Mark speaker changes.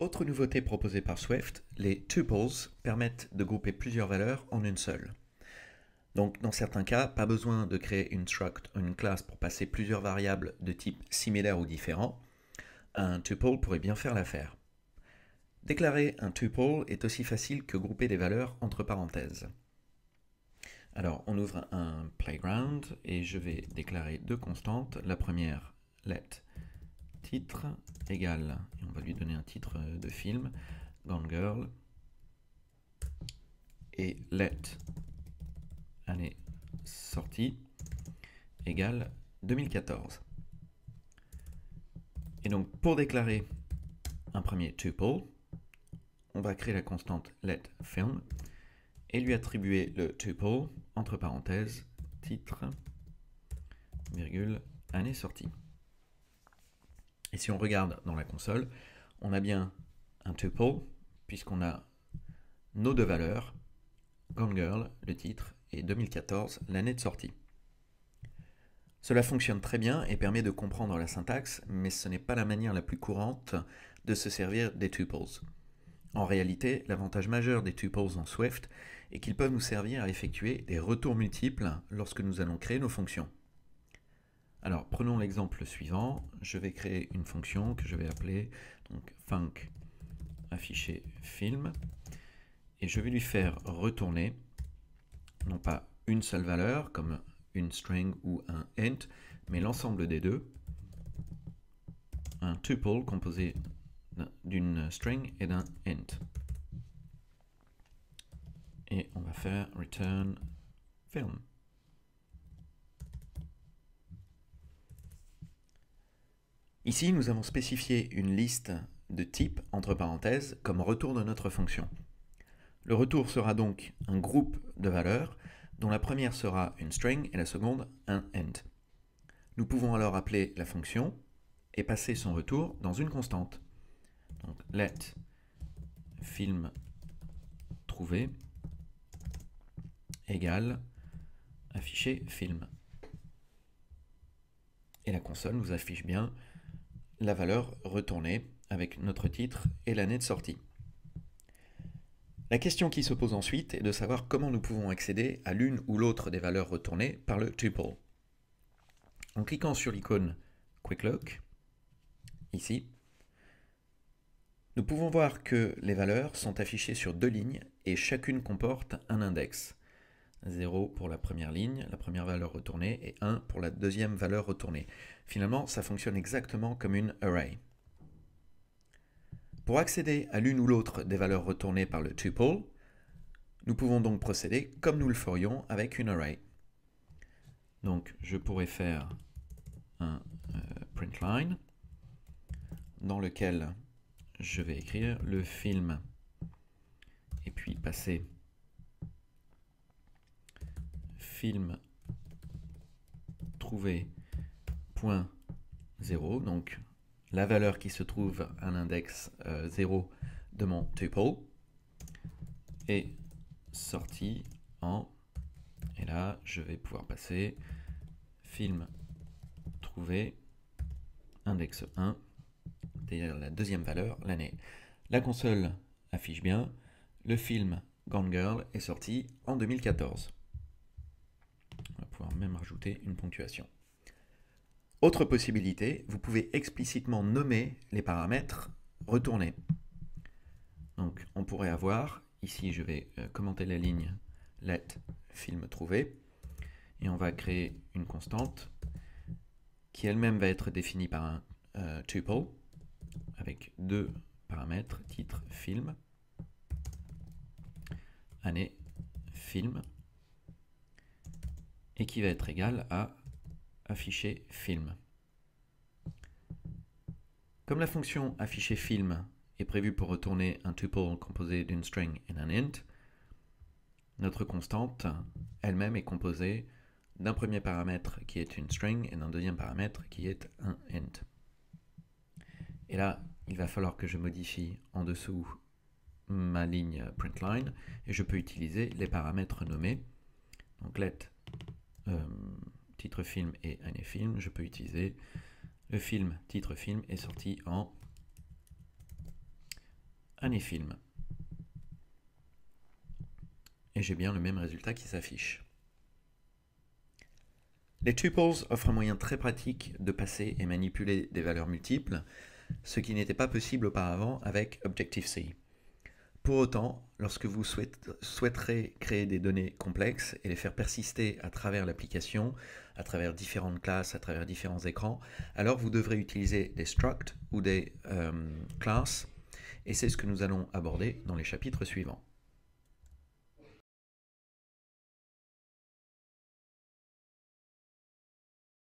Speaker 1: Autre nouveauté proposée par Swift, les tuples permettent de grouper plusieurs valeurs en une seule. Donc dans certains cas, pas besoin de créer une struct ou une classe pour passer plusieurs variables de type similaire ou différent. Un tuple pourrait bien faire l'affaire. Déclarer un tuple est aussi facile que grouper des valeurs entre parenthèses. Alors on ouvre un playground et je vais déclarer deux constantes. La première, let titre égale, et on va lui donner un titre de film, Gone Girl, et let année sortie égale 2014. Et donc pour déclarer un premier tuple, on va créer la constante let film et lui attribuer le tuple entre parenthèses titre virgule année sortie. Et si on regarde dans la console, on a bien un tuple puisqu'on a nos deux valeurs, Gone Girl, le titre, et 2014, l'année de sortie. Cela fonctionne très bien et permet de comprendre la syntaxe, mais ce n'est pas la manière la plus courante de se servir des tuples. En réalité, l'avantage majeur des tuples en Swift est qu'ils peuvent nous servir à effectuer des retours multiples lorsque nous allons créer nos fonctions. Alors, prenons l'exemple suivant. Je vais créer une fonction que je vais appeler donc, func afficher film et je vais lui faire retourner non pas une seule valeur comme une string ou un int, mais l'ensemble des deux, un tuple composé d'une string et d'un int. Et on va faire return film. Ici, nous avons spécifié une liste de types, entre parenthèses, comme retour de notre fonction. Le retour sera donc un groupe de valeurs, dont la première sera une string et la seconde un int. Nous pouvons alors appeler la fonction et passer son retour dans une constante. Donc let film trouvé égale afficher film. Et la console nous affiche bien la valeur retournée avec notre titre et l'année de sortie. La question qui se pose ensuite est de savoir comment nous pouvons accéder à l'une ou l'autre des valeurs retournées par le tuple. En cliquant sur l'icône Quick Look, ici, nous pouvons voir que les valeurs sont affichées sur deux lignes et chacune comporte un index. 0 pour la première ligne, la première valeur retournée, et 1 pour la deuxième valeur retournée. Finalement, ça fonctionne exactement comme une array. Pour accéder à l'une ou l'autre des valeurs retournées par le tuple, nous pouvons donc procéder comme nous le ferions avec une array. Donc, je pourrais faire un println dans lequel je vais écrire le film et puis passer film trouvé point 0, donc la valeur qui se trouve à l'index 0 de mon tuple, et sortie en, et là je vais pouvoir passer film trouvé index 1, c'est-à-dire la deuxième valeur, l'année. La console affiche bien, le film Gone Girl est sorti en 2014. On va pouvoir même rajouter une ponctuation. Autre possibilité, vous pouvez explicitement nommer les paramètres retournés. Donc on pourrait avoir, ici je vais commenter la ligne let film trouvé, et on va créer une constante qui elle-même va être définie par un tuple avec deux paramètres, titre film, année film, et qui va être égal à afficher film. Comme la fonction afficher film est prévue pour retourner un tuple composé d'une string et d'un int, notre constante elle-même est composée d'un premier paramètre qui est une string et d'un deuxième paramètre qui est un int. Et là, il va falloir que je modifie en dessous ma ligne println et je peux utiliser les paramètres nommés. Donc let titre film et année film, je peux utiliser le film titre film est sorti en année film. Et j'ai bien le même résultat qui s'affiche. Les tuples offrent un moyen très pratique de passer et manipuler des valeurs multiples, ce qui n'était pas possible auparavant avec Objective-C. Pour autant, lorsque vous souhaiterez créer des données complexes et les faire persister à travers l'application, à travers différentes classes, à travers différents écrans, alors vous devrez utiliser des structs ou des classes, et c'est ce que nous allons aborder dans les chapitres suivants.